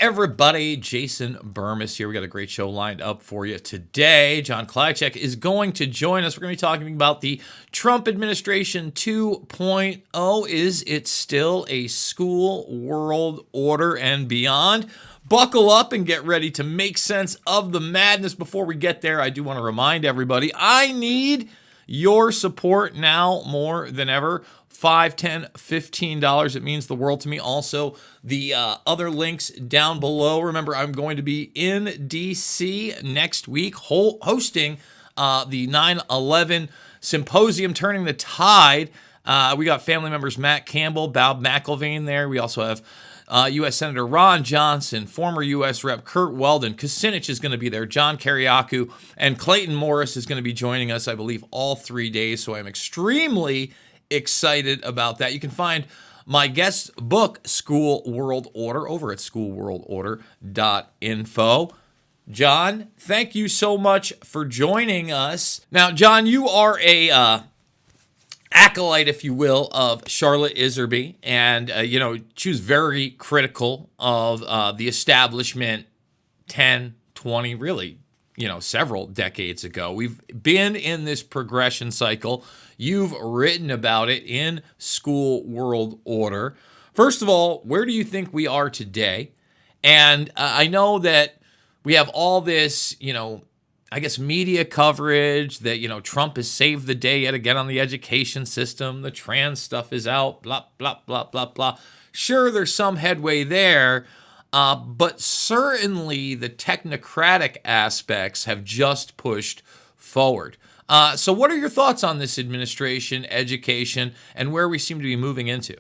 everybody? Jason Bermas here. We got a great show lined up for you today. John Klychek is going to join us. We're going to be talking about the Trump administration 2.0. Is it still a school world order and beyond? Buckle up and get ready to make sense of the madness. Before we get there, I do want to remind everybody, I need your support now more than ever. $5, $10, $15. It means the world to me. Also, the other links down below. Remember, I'm going to be in DC next week hosting the 9/11 symposium, Turning the Tide. We got family members Matt Campbell, Bob McIlvaine there. We also have U.S. Senator Ron Johnson, former U.S. Rep. Kurt Weldon. Kucinich is going to be there. John Kiriakou and Clayton Morris is going to be joining us, I believe, all 3 days. So I'm extremely excited about that. You can find my guest book, School World Order, over at schoolworldorder.info. John, thank you so much for joining us. Now, John, you are a acolyte, if you will, of Charlotte Iserby, and she was very critical of the establishment 10, 20, really, several decades ago. We've been in this progression cycle. You've written about it in School World Order. First of all, where do you think we are today? And I know that we have all this, I guess, media coverage that, Trump has saved the day yet again on the education system. The trans stuff is out, blah, blah, blah, blah, blah. Sure, there's some headway there, but certainly the technocratic aspects have just pushed forward. So what are your thoughts on this administration, education, and where we seem to be moving into?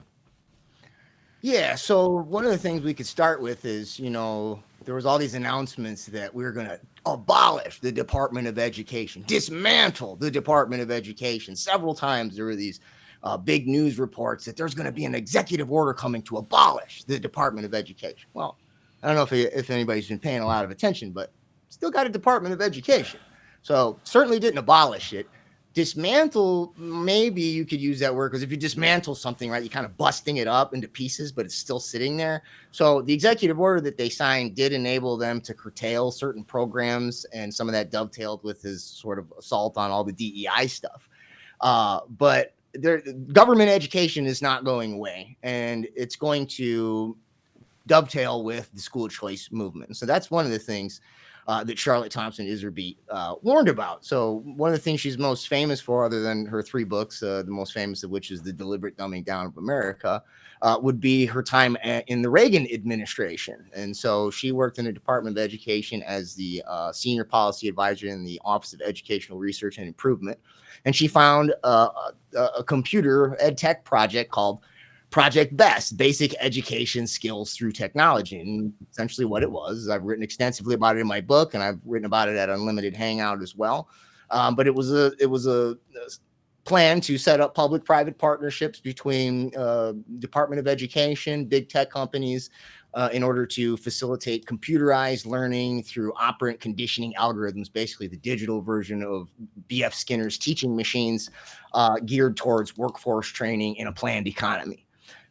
Yeah, so one of the things we could start with is, there was all these announcements that we were going to abolish the Department of Education, dismantle the Department of Education. Several times there were these big news reports that there's going to be an executive order coming to abolish the Department of Education. Well, I don't know if anybody's been paying a lot of attention, but still got a Department of Education. So certainly didn't abolish it. Dismantle, maybe you could use that word, because if you dismantle something, right, you're kind of busting it up into pieces, but it's still sitting there. So the executive order that they signed did enable them to curtail certain programs, and some of that dovetailed with his sort of assault on all the DEI stuff. But government education is not going away, and it's going to dovetail with the school choice movement. So that's one of the things that Charlotte Thompson Iserby warned about. So one of the things she's most famous for, other than her 3 books, the most famous of which is The Deliberate Dumbing Down of America, would be her time in the Reagan administration. And so she worked in the Department of Education as the senior policy advisor in the Office of Educational Research and Improvement. And she found a computer Edtech project called Project BEST, Basic Education Skills Through Technology. And essentially what it was, I've written extensively about it in my book, and I've written about it at Unlimited Hangout as well. But it was a plan to set up public-private partnerships between Department of Education, big tech companies, in order to facilitate computerized learning through operant conditioning algorithms, basically the digital version of B.F. Skinner's teaching machines, geared towards workforce training in a planned economy.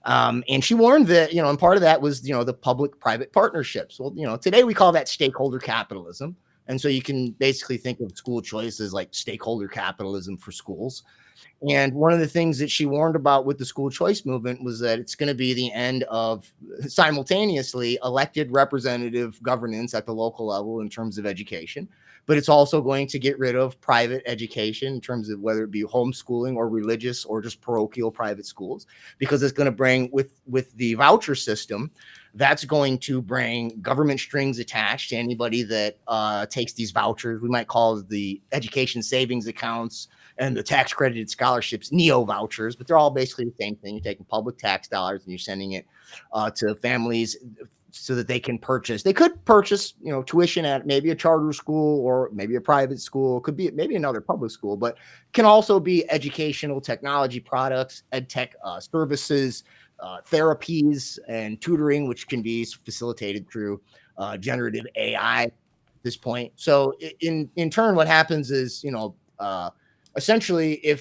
And she warned that, and part of that was, the public-private partnerships. Well, today we call that stakeholder capitalism. And so you can basically think of school choice as like stakeholder capitalism for schools. And one of the things that she warned about with the school choice movement was that it's going to be the end of simultaneously elected representative governance at the local level in terms of education. But it's also going to get rid of private education in terms of whether it be homeschooling or religious or just parochial private schools, because it's going to bring with the voucher system, that's going to bring government strings attached to anybody that takes these vouchers. We might call the education savings accounts and the tax credited scholarships neo vouchers, but they're all basically the same thing. You're taking public tax dollars and you're sending it to families so that they could purchase, tuition at maybe a charter school or maybe a private school, could be maybe another public school, but can also be educational technology products, edtech services, therapies and tutoring, which can be facilitated through generative AI at this point. So in turn, what happens is, essentially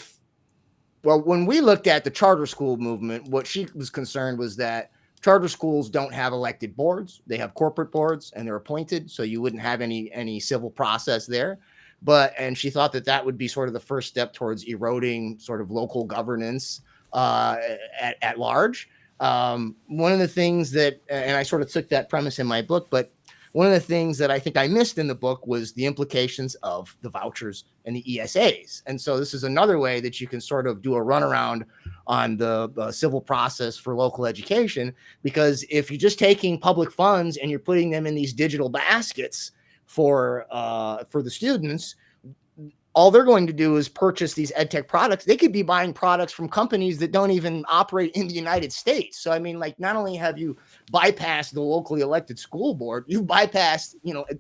when we looked at the charter school movement, what she was concerned was that Charter schools don't have elected boards. They have corporate boards, and they're appointed, so you wouldn't have any civil process there. And she thought that would be sort of the first step towards eroding sort of local governance at large. One of the things that, and I sort of took that premise in my book, but one of the things that I think I missed in the book was the implications of the vouchers and the ESAs. And so this is another way that you can sort of do a runaround on the civil process for local education, because if you're just taking public funds and you're putting them in these digital baskets for the students, all they're going to do is purchase these EdTech products. They could be buying products from companies that don't even operate in the United States. So, I mean, like, not only have you bypassed the locally elected school board, you've bypassed,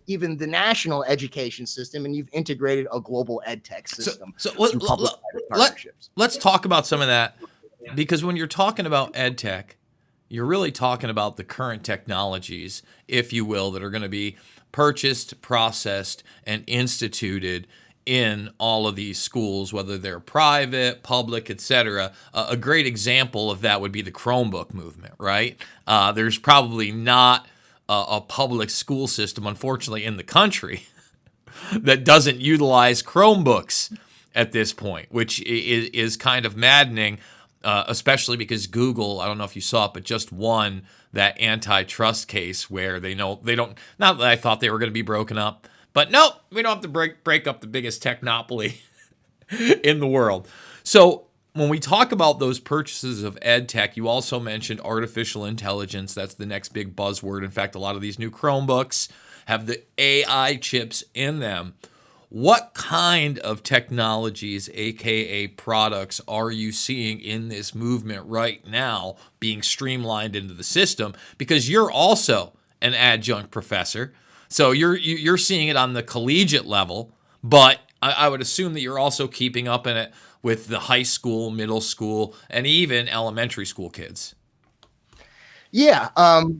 even the national education system, and you've integrated a global EdTech system. So let's talk about some of that, because when you're talking about EdTech, you're really talking about the current technologies, if you will, that are going to be purchased, processed, and instituted in all of these schools, whether they're private, public, etc. A great example of that would be the Chromebook movement, right? There's probably not a public school system, unfortunately, in the country that doesn't utilize Chromebooks at this point, which is kind of maddening, especially because Google, I don't know if you saw it, but just won that antitrust case where they don't, not that I thought they were going to be broken up, but nope, we don't have to break up the biggest technopoly in the world. So when we talk about those purchases of EdTech, you also mentioned artificial intelligence. That's the next big buzzword. In fact, a lot of these new Chromebooks have the AI chips in them. What kind of technologies, aka products, are you seeing in this movement right now being streamlined into the system? Because you're also an adjunct professor. So you're seeing it on the collegiate level, but I would assume that you're also keeping up in it with the high school, middle school, and even elementary school kids. Yeah.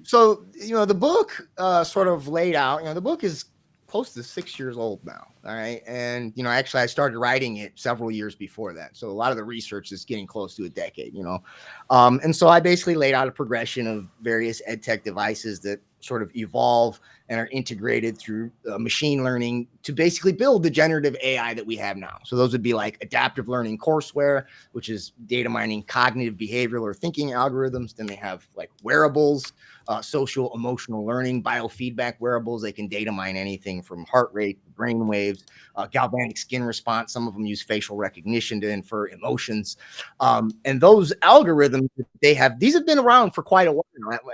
So, the book sort of laid out, the book is close to 6 years old now. All right. And, actually I started writing it several years before that. So a lot of the research is getting close to a decade, and so I basically laid out a progression of various EdTech devices that sort of evolve and are integrated through machine learning to basically build the generative AI that we have now. So those would be like adaptive learning courseware, which is data mining cognitive behavioral or thinking algorithms. Then they have like wearables, social emotional learning, biofeedback wearables. They can data mine anything from heart rate, brain waves, galvanic skin response. Some of them use facial recognition to infer emotions. And those algorithms, these have been around for quite a while.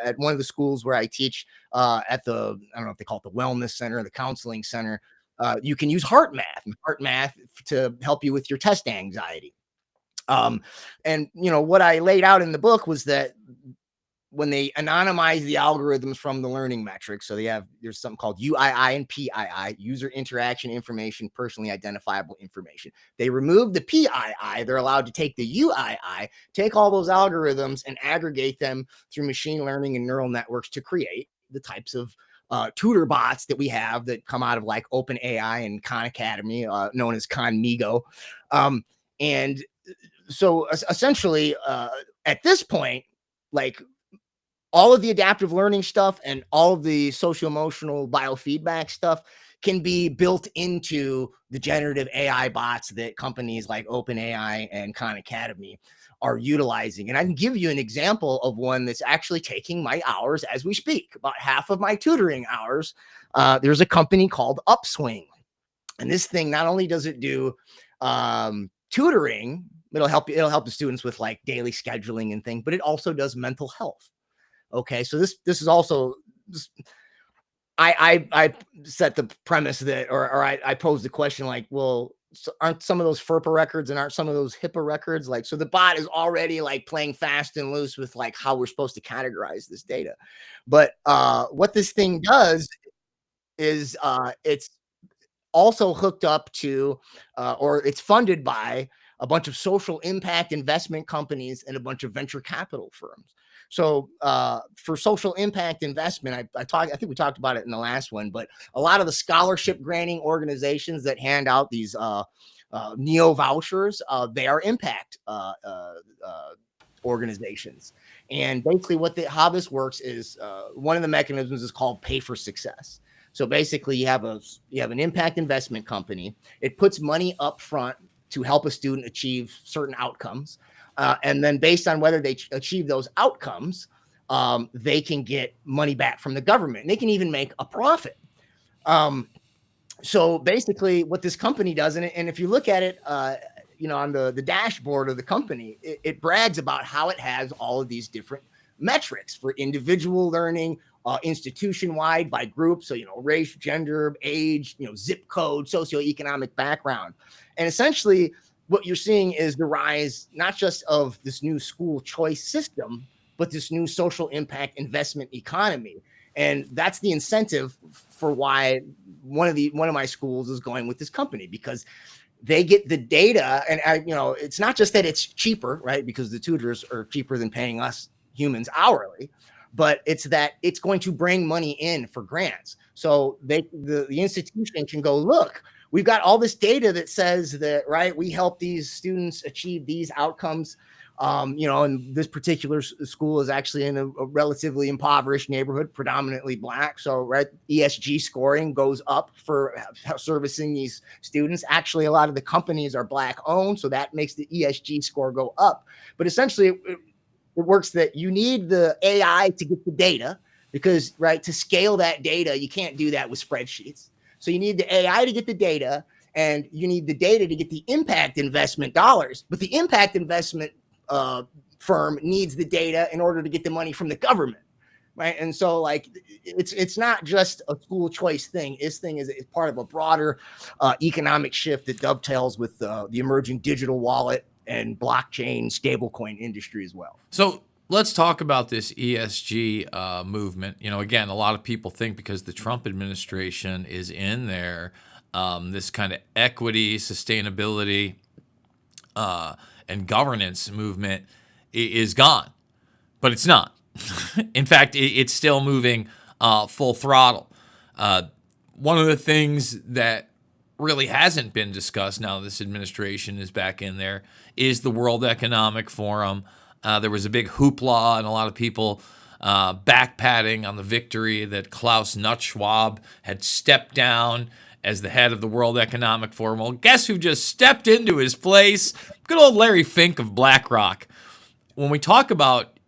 At one of the schools where I teach, at the, I don't know if they call it the wellness center, the counseling center, you can use heart math to help you with your test anxiety. And what I laid out in the book was that when they anonymize the algorithms from the learning metrics, so there's something called UII and PII, user interaction information, personally identifiable information. They remove the PII. They're allowed to take the UII, take all those algorithms and aggregate them through machine learning and neural networks to create the types of tutor bots that we have that come out of like OpenAI and Khan Academy, known as Khanmigo. And so essentially, at this point, like, all of the adaptive learning stuff and all of the social emotional biofeedback stuff can be built into the generative AI bots that companies like OpenAI and Khan Academy are utilizing. And I can give you an example of one that's actually taking my hours as we speak, about half of my tutoring hours. There's a company called Upswing. And this thing, not only does it do tutoring, it'll help the students with like daily scheduling and things, but it also does mental health. Okay, so this is also I set the premise that, or I posed the question like, well, so aren't some of those FERPA records and aren't some of those HIPAA records, like, so the bot is already like playing fast and loose with like how we're supposed to categorize this data. But what this thing does is it's also hooked up to or it's funded by a bunch of social impact investment companies and a bunch of venture capital firms. So for social impact investment, I think we talked about it in the last one, but a lot of the scholarship granting organizations that hand out these neo vouchers, they are impact organizations. And basically, how this works is one of the mechanisms is called pay for success. So basically, you have an impact investment company. It puts money up front to help a student achieve certain outcomes, and then based on whether they achieve those outcomes, they can get money back from the government. And they can even make a profit. So basically, what this company does, and if you look at it, on the dashboard of the company, it brags about how it has all of these different metrics for individual learning, institution wide, by group. So race, gender, age, zip code, socioeconomic background, and essentially what you're seeing is the rise not just of this new school choice system, but this new social impact investment economy. And that's the incentive for why one of my schools is going with this company, because they get the data. And it's not just that it's cheaper, right? Because the tutors are cheaper than paying us humans hourly, but it's that it's going to bring money in for grants. So the institution can go, look, we've got all this data that says that, right, we help these students achieve these outcomes. And this particular school is actually in a relatively impoverished neighborhood, predominantly Black. So, right, ESG scoring goes up for servicing these students. Actually, a lot of the companies are Black owned, so that makes the ESG score go up. But essentially, it works that you need the AI to get the data, because, right, to scale that data, you can't do that with spreadsheets. So you need the AI to get the data, and you need the data to get the impact investment dollars. But the impact investment firm needs the data in order to get the money from the government, right? And so, like, it's not just a school choice thing. This thing is part of a broader economic shift that dovetails with the emerging digital wallet and blockchain stablecoin industry as well. So let's talk about this ESG movement. Again, a lot of people think because the Trump administration is in there, this kind of equity, sustainability, and governance movement is gone, but it's not. In fact, it's still moving full throttle. One of the things that really hasn't been discussed now this administration is back in there is the World Economic Forum. There was a big hoopla and a lot of people backpatting on the victory that Klaus Schwab had stepped down as the head of the World Economic Forum. Well, guess who just stepped into his place? Good old Larry Fink of BlackRock. When we talk about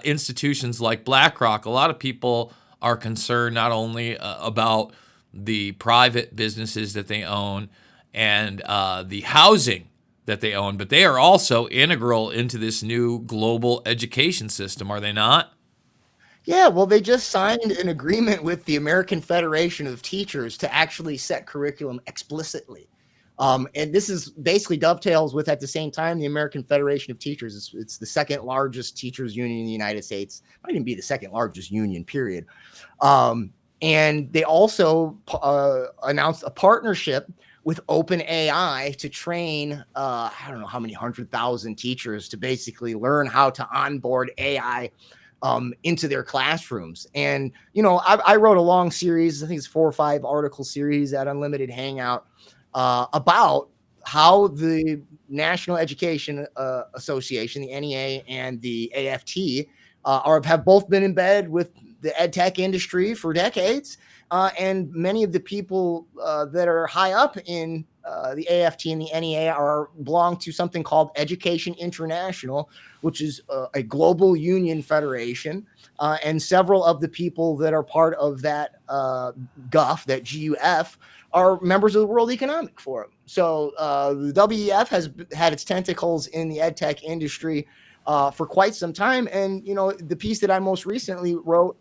institutions like BlackRock, a lot of people are concerned not only about the private businesses that they own and the housing that they own, but they are also integral into this new global education system, are they not? Yeah, well, they just signed an agreement with the American Federation of Teachers to actually set curriculum explicitly. And this is basically dovetails with, at the same time, the American Federation of Teachers. It's the second largest teachers union in the United States. It might even be the second largest union, period. And they also announced a partnership with OpenAI to train, I don't know how many 100,000 teachers to basically learn how to onboard AI into their classrooms. And, I wrote a long series, I think it's 4 or 5 article series at Unlimited Hangout about how the National Education Association, the NEA, and the AFT have both been in bed with the Edtech industry for decades. And many of the people that are high up in the AFT and the NEA belong to something called Education International, which is a global union federation. And several of the people that are part of that GUF, are members of the World Economic Forum. So the WEF has had its tentacles in the EdTech industry for quite some time. And, the piece that I most recently wrote,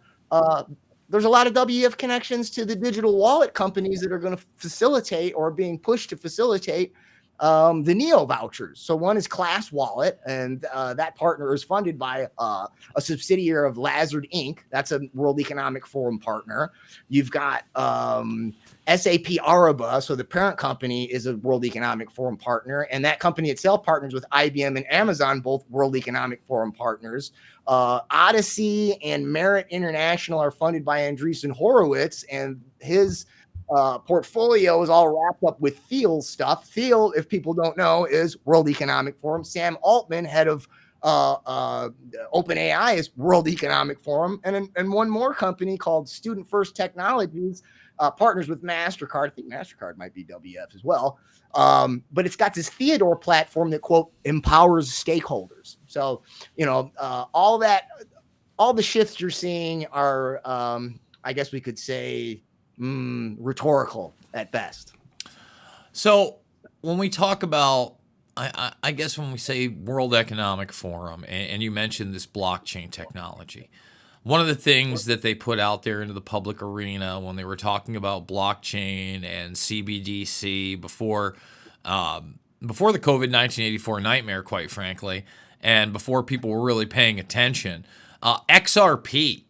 there's a lot of WEF connections to the digital wallet companies that are going to facilitate, or being pushed to facilitate, the Neo vouchers. So one is Class Wallet, and that partner is funded by a subsidiary of Lazard Inc. That's a World Economic Forum partner. You've got SAP Aruba, so the parent company is a World Economic Forum partner, and that company itself partners with IBM and Amazon, both World Economic Forum partners. Odyssey and Merit International are funded by Andreessen Horowitz, and his portfolio is all wrapped up with Thiel's stuff. Thiel, if people don't know, is World Economic Forum. Sam Altman, head of OpenAI is World Economic Forum, and one more company called Student First Technologies partners with MasterCard. I think MasterCard might be WF as well. But it's got this Theodore platform that, quote, empowers stakeholders. So, all the shifts you're seeing are, I guess we could say, rhetorical at best. So when we talk about, I guess when we say World Economic Forum, and you mentioned this blockchain technology, one of the things that they put out there into the public arena when they were talking about blockchain and CBDC before the COVID 1984 nightmare, quite frankly, and before people were really paying attention, XRP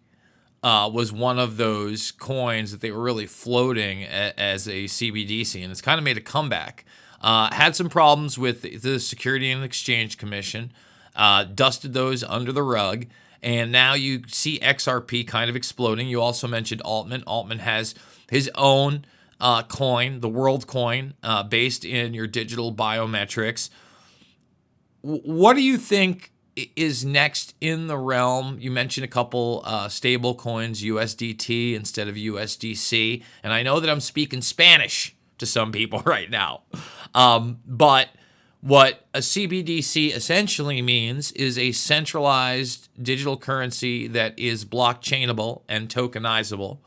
was one of those coins that they were really floating as a CBDC, and it's kind of made a comeback. Had some problems with the Security and Exchange Commission, dusted those under the rug, and now you see XRP kind of exploding. You also mentioned Altman. Altman has his own coin, the World Coin, based in your digital biometrics. What do you think is next in the realm? You mentioned a couple stable coins, USDT instead of USDC, and I know that I'm speaking Spanish to some people right now, but what a CBDC essentially means is a centralized digital currency that is blockchainable and tokenizable,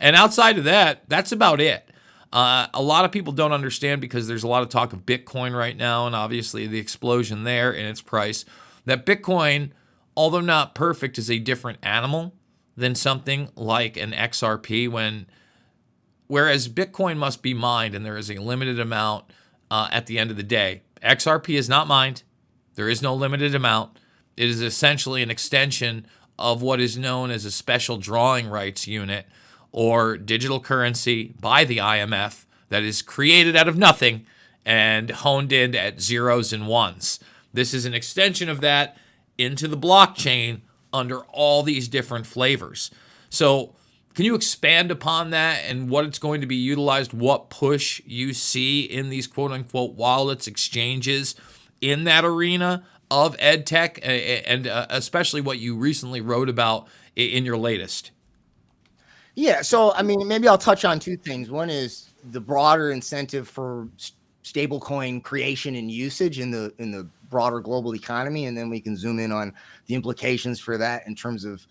and outside of that, that's about it. A lot of people don't understand, because there's a lot of talk of Bitcoin right now, and obviously the explosion there in its price, that Bitcoin, although not perfect, is a different animal than something like an XRP, whereas Bitcoin must be mined and there is a limited amount at the end of the day. XRP is not mined. There is no limited amount. It is essentially an extension of what is known as a special drawing rights unit, or digital currency by the IMF, that is created out of nothing and honed in at zeros and ones. This is an extension of that into the blockchain under all these different flavors. So can you expand upon that and what it's going to be utilized, what push you see in these quote-unquote wallets, exchanges in that arena of Edtech, and especially what you recently wrote about in your latest? Yeah, so I mean, maybe I'll touch on two things. One is the broader incentive for stablecoin creation and usage in the broader global economy, and then we can zoom in on the implications for that in terms of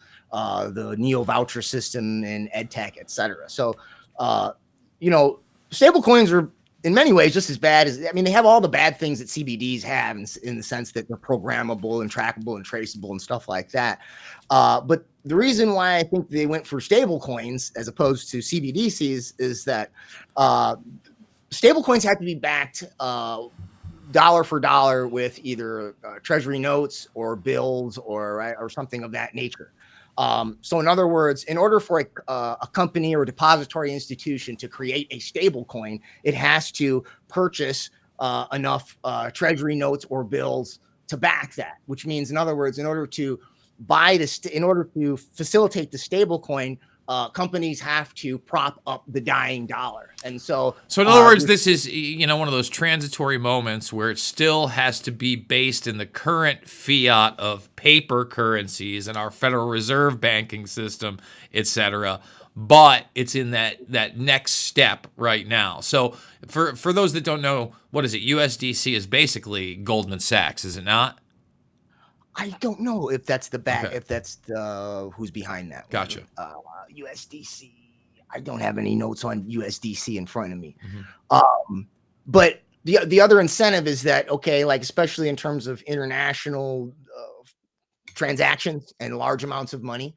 the neo voucher system and Edtech, et cetera. So, stablecoins are in many ways just as bad as, I mean, they have all the bad things that CBDs have in the sense that they're programmable and trackable and traceable and stuff like that. But the reason why I think they went for stable coins as opposed to CBDCs is that stable coins have to be backed dollar for dollar with either treasury notes or bills or something of that nature. So in other words, in order for a company or a depository institution to create a stable coin, it has to purchase enough treasury notes or bills to back that, which means, in other words, in order to facilitate the stable coin, companies have to prop up the dying dollar. And so in other words, this is, one of those transitory moments where it still has to be based in the current fiat of paper currencies and our Federal Reserve banking system, et cetera. But it's in that next step right now. So for those that don't know, what is it? USDC is basically Goldman Sachs, is it not? I don't know if that's the back, Okay. if that's the who's behind that. Gotcha. USDC. I don't have any notes on USDC in front of me. Mm-hmm. But the other incentive is that, okay, like especially in terms of international transactions and large amounts of money,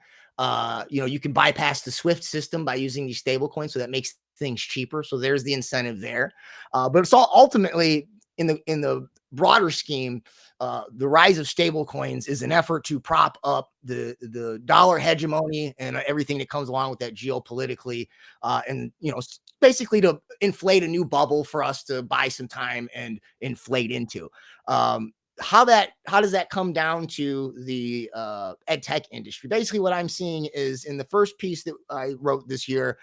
you can bypass the SWIFT system by using these stable coins, so that makes things cheaper. So there's the incentive there. But it's all ultimately in the broader scheme. The rise of stable coins is an effort to prop up the dollar hegemony and everything that comes along with that geopolitically, and basically to inflate a new bubble for us to buy some time and inflate into. How does that come down to the Edtech industry? Basically, what I'm seeing is in the first piece that I wrote this year,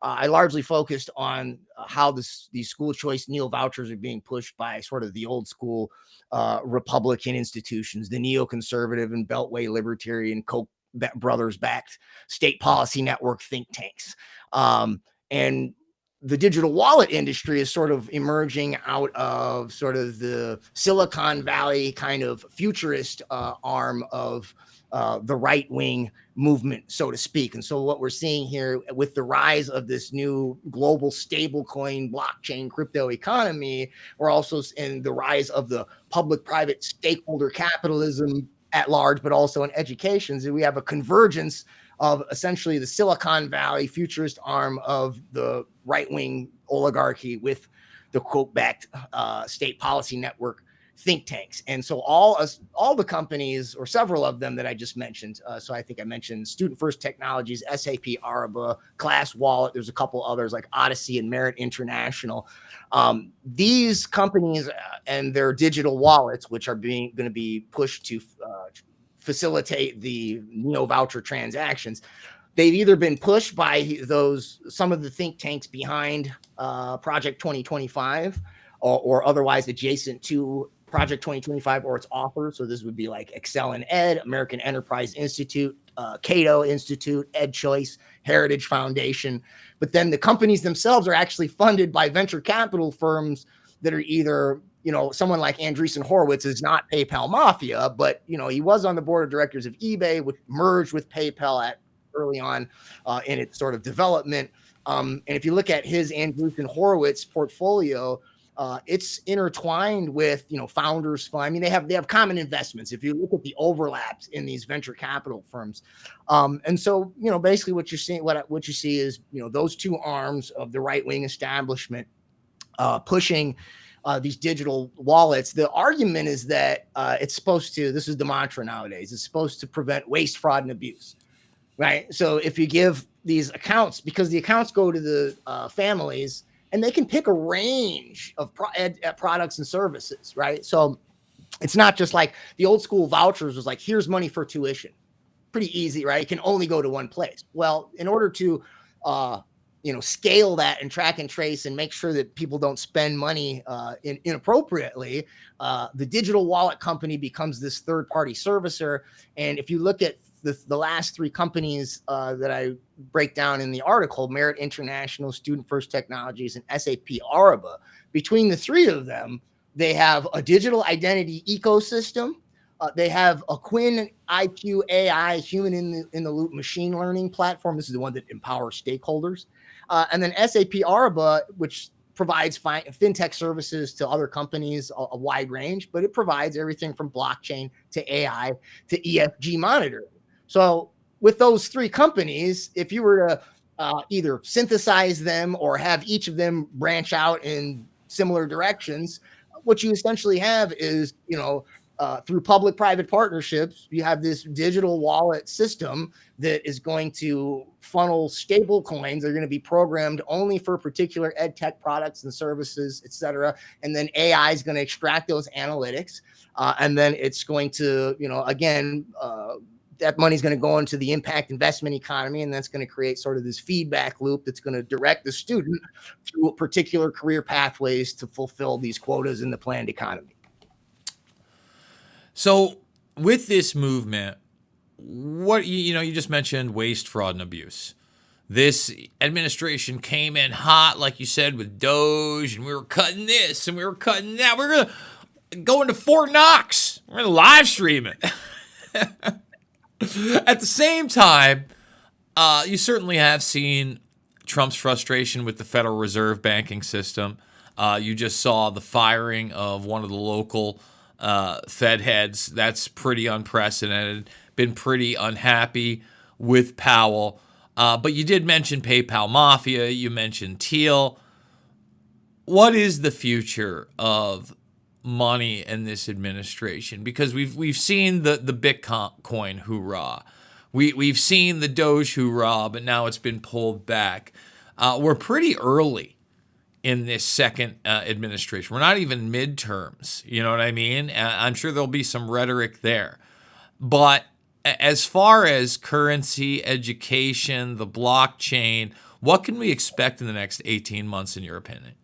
I largely focused on how these school choice neo vouchers are being pushed by sort of the old school Republican institutions, the neoconservative and Beltway libertarian Koch brothers backed state policy network think tanks. And the digital wallet industry is sort of emerging out of sort of the Silicon Valley kind of futurist arm of the right wing movement, so to speak. And so what we're seeing here with the rise of this new global stablecoin blockchain crypto economy, we're also in the rise of the public-private stakeholder capitalism at large, but also in education. So we have a convergence of essentially the Silicon Valley futurist arm of the right-wing oligarchy with the quote-backed state policy network think tanks. And so all the companies, or several of them that I just mentioned, so I think I mentioned Student First Technologies, SAP Aruba, Class Wallet, there's a couple others like Odyssey and Merit International. These companies and their digital wallets, which are going to be pushed to facilitate the neo voucher transactions, they've either been pushed by some of the think tanks behind Project 2025 or otherwise adjacent to Project 2025 or its authors. So this would be like Excel and Ed, American Enterprise Institute, Cato Institute, EdChoice, Heritage Foundation. But then the companies themselves are actually funded by venture capital firms that are either, someone like Andreessen Horowitz is not PayPal Mafia, but, he was on the board of directors of eBay, which merged with PayPal early on in its sort of development. And if you look at his Andreessen Horowitz portfolio, it's intertwined with, Founders Fund. I mean, they have common investments. If you look at the overlaps in these venture capital firms, and so basically what you're seeing, what you see is those two arms of the right wing establishment pushing these digital wallets. The argument is that it's supposed to. This is the mantra nowadays. It's supposed to prevent waste, fraud, and abuse. Right. So if you give these accounts, because the accounts go to the families, and they can pick a range of products and services, right? So it's not just like the old school vouchers was like, here's money for tuition. Pretty easy, right? It can only go to one place. Well, in order to, scale that and track and trace and make sure that people don't spend money inappropriately, the digital wallet company becomes this third-party servicer. And if you look at the last three companies that I break down in the article, Merit International, Student First Technologies, and SAP Aruba, between the three of them, they have a digital identity ecosystem. They have a Quinn IQ AI, human in the loop machine learning platform. This is the one that empowers stakeholders. And then SAP Aruba, which provides fintech services to other companies, a wide range, but it provides everything from blockchain to AI to ESG monitoring. So with those three companies, if you were to either synthesize them or have each of them branch out in similar directions, what you essentially have is, through public-private partnerships, you have this digital wallet system that is going to funnel stable coins. They're going to be programmed only for particular EdTech products and services, et cetera. And then AI is going to extract those analytics. And then it's going to, that money is going to go into the impact investment economy, and that's going to create sort of this feedback loop that's going to direct the student through particular career pathways to fulfill these quotas in the planned economy. So with this movement, what you just mentioned waste, fraud, and abuse. This administration came in hot, like you said, with Doge, and we were cutting this and we were cutting that. We're going to go into Fort Knox. We're going to live stream it. At the same time, you certainly have seen Trump's frustration with the Federal Reserve banking system. You just saw the firing of one of the local Fed heads. That's pretty unprecedented. Been pretty unhappy with Powell. But you did mention PayPal Mafia. You mentioned Thiel. What is the future of money in this administration? Because we've seen the Bitcoin hoorah. We've seen the Doge hoorah, but now it's been pulled back. We're pretty early in this second administration. We're not even midterms. You know what I mean? I'm sure there'll be some rhetoric there. But as far as currency, education, the blockchain, What can we expect in the next 18 months, in your opinion?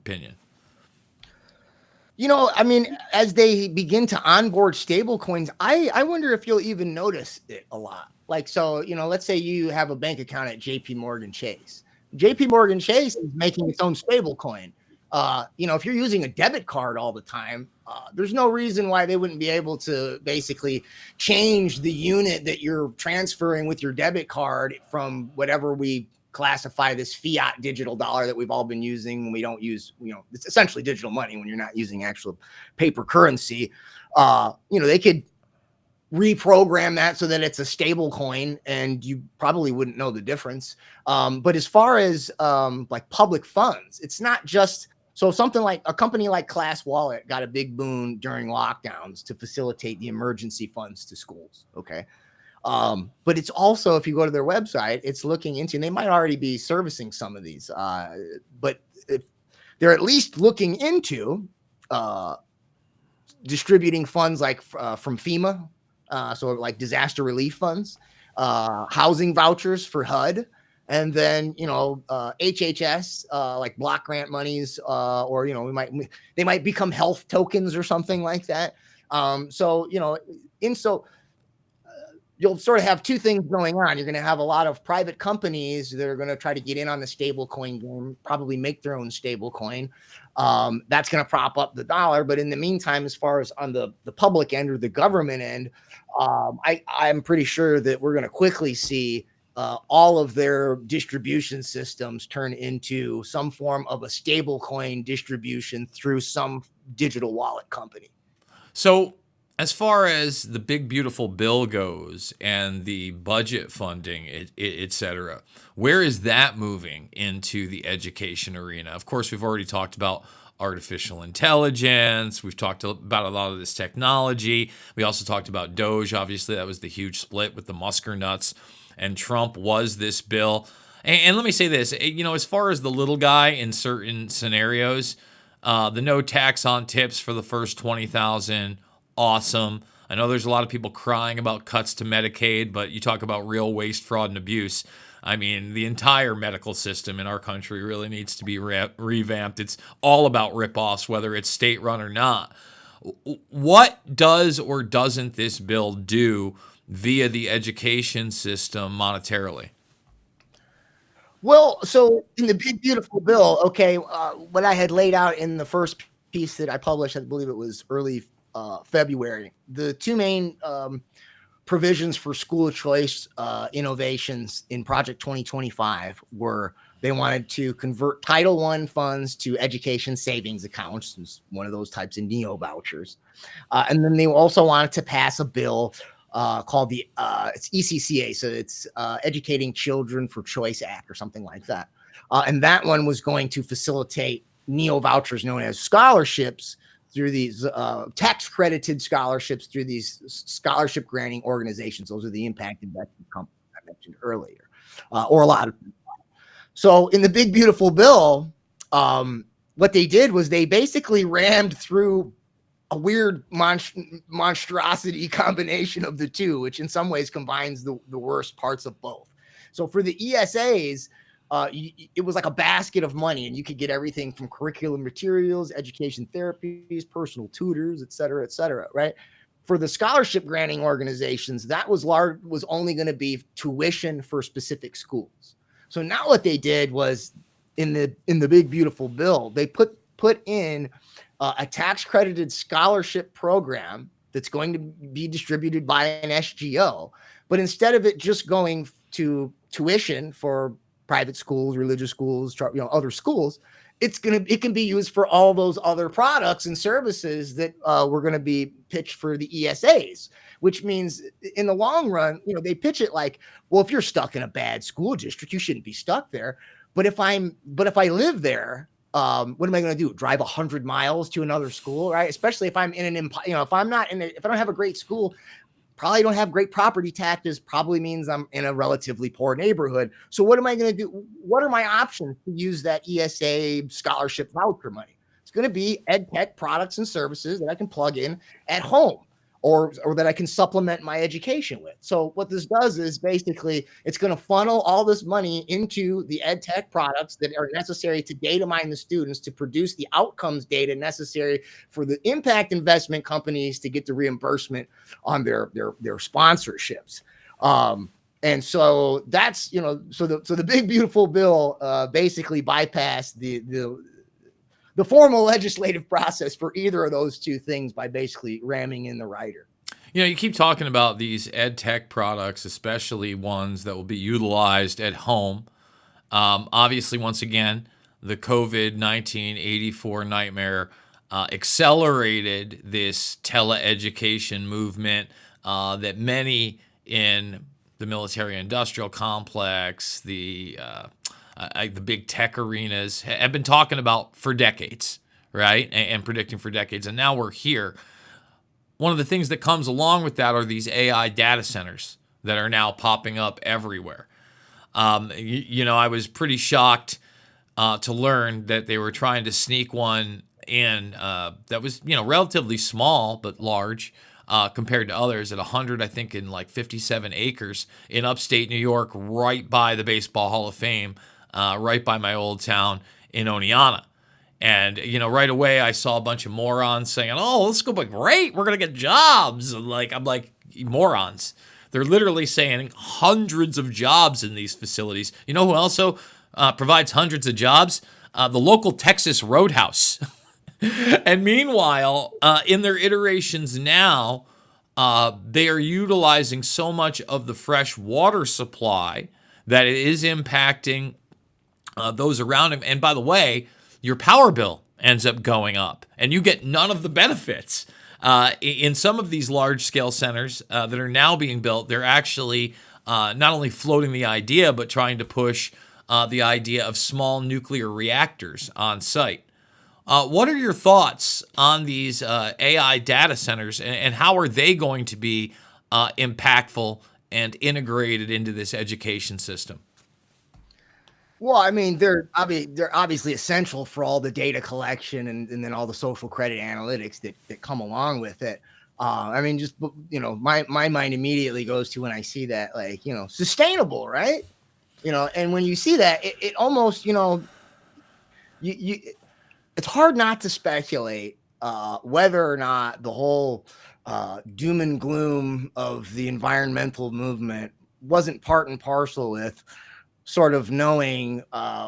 I mean, as they begin to onboard stable coins, I wonder if you'll even notice it a lot. Like, so, let's say you have a bank account at JP Morgan Chase. JP Morgan Chase is making its own stable coin. If you're using a debit card all the time, there's no reason why they wouldn't be able to basically change the unit that you're transferring with your debit card from whatever we classify this fiat digital dollar that we've all been using when we don't use, it's essentially digital money when you're not using actual paper currency. They could reprogram that so that it's a stable coin and you probably wouldn't know the difference. But as far as like public funds, it's not just so something like a company like Class Wallet got a big boon during lockdowns to facilitate the emergency funds to schools. Okay. But it's also, if you go to their website, it's looking into, and they might already be servicing some of these, but if they're at least looking into distributing funds like from FEMA, so like disaster relief funds, housing vouchers for HUD, and then HHS, like block grant monies, or they might become health tokens or something like that. You'll sort of have two things going on. You're going to have a lot of private companies that are going to try to get in on the stable coin game, probably make their own stable coin. That's going to prop up the dollar. But in the meantime, as far as on the public end or the government end, I'm pretty sure that we're going to quickly see all of their distribution systems turn into some form of a stable coin distribution through some digital wallet company. So, as far as the big beautiful bill goes and the budget funding, et cetera, where is that moving into the education arena? Of course, we've already talked about artificial intelligence. We've talked about a lot of this technology. We also talked about Doge. Obviously, that was the huge split with the Musker nuts, and Trump was this bill. And let me say this, as far as the little guy in certain scenarios, the no tax on tips for the first 20,000. Awesome. I know there's a lot of people crying about cuts to Medicaid, but you talk about real waste, fraud, and abuse. I mean, the entire medical system in our country really needs to be revamped. It's all about ripoffs, whether it's state-run or not. What does or doesn't this bill do via the education system monetarily? Well, so in the big beautiful bill, okay, what I had laid out in the first piece that I published, I believe it was early February, the two main provisions for school choice innovations in Project 2025 were they wanted to convert Title I funds to education savings accounts, one of those types of neo vouchers, and then they also wanted to pass a bill called the it's ECCA, so it's Educating Children for Choice Act or something like that, and that one was going to facilitate neo vouchers known as scholarships through these tax credited scholarships through these scholarship granting organizations. Those are the impact investment companies I mentioned earlier, or a lot of them. So in the big beautiful bill, what they did was they basically rammed through a weird monstrosity combination of the two, which in some ways combines the worst parts of both. So for the ESAs, it was like a basket of money, and you could get everything from curriculum materials, education therapies, personal tutors, et cetera, right? For the scholarship granting organizations, that was only going to be tuition for specific schools. So now what they did was in the big beautiful bill, they put in a tax credited scholarship program that's going to be distributed by an SGO, but instead of it just going to tuition for private schools, religious schools, other schools, it can be used for all those other products and services that were going to be pitched for the ESAs, which means in the long run, they pitch it like, well, if you're stuck in a bad school district, you shouldn't be stuck there. But if I live there, what am I going to do? Drive 100 miles to another school, right? Especially if I'm in if I'm not if I don't have a great school, probably don't have great property taxes, probably means I'm in a relatively poor neighborhood. So what am I going to do? What are my options to use that ESA scholarship voucher money? It's going to be Edtech products and services that I can plug in at home. or that I can supplement my education with. So what this does is basically it's going to funnel all this money into the ed tech products that are necessary to data mine the students to produce the outcomes data necessary for the impact investment companies to get the reimbursement on their sponsorships. And so that's, so the big beautiful bill basically bypassed the formal legislative process for either of those two things by basically ramming in the rider. You keep talking about these ed tech products, especially ones that will be utilized at home. Obviously, once again, the COVID-19 '84 nightmare accelerated this teleeducation movement that many in the military-industrial complex, the big tech arenas have been talking about for decades, right? And predicting for decades. And now we're here. One of the things that comes along with that are these AI data centers that are now popping up everywhere. I was pretty shocked to learn that they were trying to sneak one in that was, relatively small but large compared to others at 100, I think, in like 57 acres in upstate New York, right by the Baseball Hall of Fame, right by my old town in Oneonta. And, right away I saw a bunch of morons saying, oh, this is going to be great. We're going to get jobs. I'm like, morons. They're literally saying hundreds of jobs in these facilities. You know who also provides hundreds of jobs? The local Texas Roadhouse. And meanwhile, in their iterations now, they are utilizing so much of the fresh water supply that it is impacting those around them. And by the way, your power bill ends up going up and you get none of the benefits. In some of these large-scale centers that are now being built, they're actually not only floating the idea, but trying to push the idea of small nuclear reactors on site. What are your thoughts on these AI data centers, and how are they going to be impactful and integrated into this education system? Well, I mean, they're obviously essential for all the data collection and then all the social credit analytics that come along with it. I mean, just, my mind immediately goes to when I see that, like, sustainable, right? And when you see that, it almost, it's hard not to speculate whether or not the whole doom and gloom of the environmental movement wasn't part and parcel with sort of knowing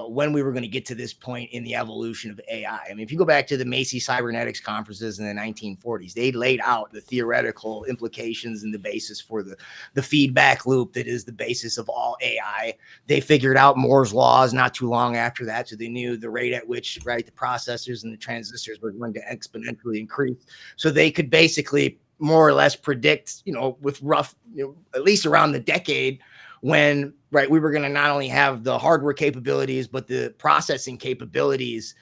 when we were going to get to this point in the evolution of AI. I mean, if you go back to the Macy Cybernetics conferences in the 1940s, they laid out the theoretical implications and the basis for the feedback loop that is the basis of all AI. They figured out Moore's laws not too long after that, so they knew the rate at which, right, the processors and the transistors were going to exponentially increase. So they could basically more or less predict, with rough, at least around the decade when, right, we were going to not only have the hardware capabilities, but the processing capabilities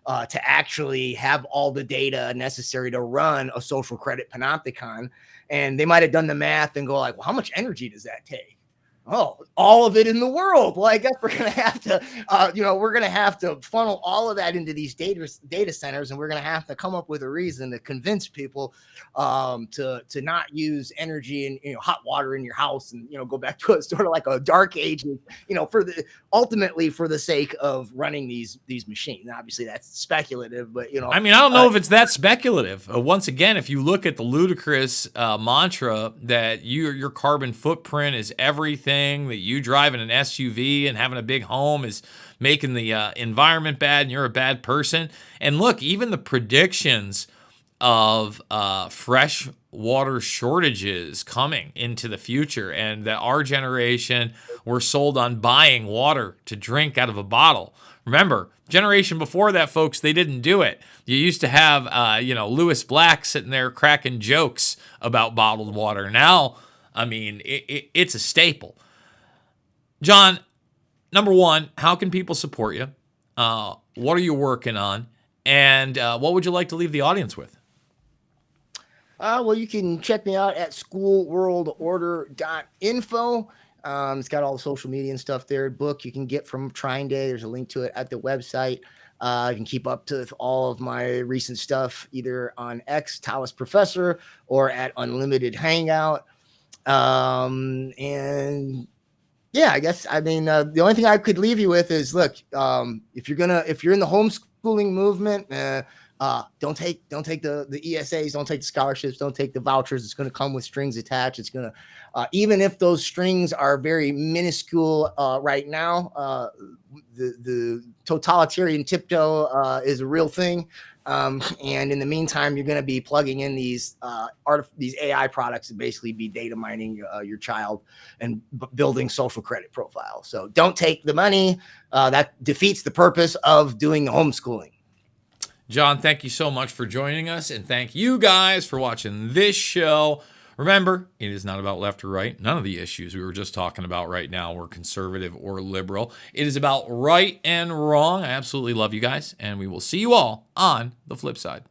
to actually have all the data necessary to run a social credit panopticon. And they might have done the math and go like, well, how much energy does that take? Oh, all of it in the world. Well, I guess we're going to have to, we're going to have to funnel all of that into these data centers, and we're going to have to come up with a reason to convince people to not use energy and hot water in your house, and go back to a sort of like a dark age, ultimately for the sake of running these machines. Obviously, that's speculative, but I mean, I don't know if it's that speculative. Once again, if you look at the ludicrous mantra that your carbon footprint is everything, that you driving an SUV and having a big home is making the environment bad and you're a bad person. And look, even the predictions of fresh water shortages coming into the future, and that our generation were sold on buying water to drink out of a bottle. Remember, generation before that, folks, they didn't do it. You used to have, Lewis Black sitting there cracking jokes about bottled water. Now, I mean, it's a staple. John, number one, how can people support you? What are you working on? And what would you like to leave the audience with? Well, you can check me out at schoolworldorder.info. It's got all the social media and stuff there. Book you can get from Trying Day. There's a link to it at the website. You can keep up to all of my recent stuff either on X, Taoist Professor, or at Unlimited Hangout. And yeah, I guess, I mean, the only thing I could leave you with is, look, if you're in the homeschooling movement, don't take the ESAs, don't take the scholarships, don't take the vouchers. It's going to come with strings attached. It's going to, even if those strings are very minuscule right now, the totalitarian tiptoe is a real thing. And in the meantime, you're going to be plugging in these AI products to basically be data mining your child and building social credit profiles. So don't take the money. That defeats the purpose of doing the homeschooling. John, thank you so much for joining us, and thank you guys for watching this show. Remember, it is not about left or right. None of the issues we were just talking about right now were conservative or liberal. It is about right and wrong. I absolutely love you guys, and we will see you all on the flip side.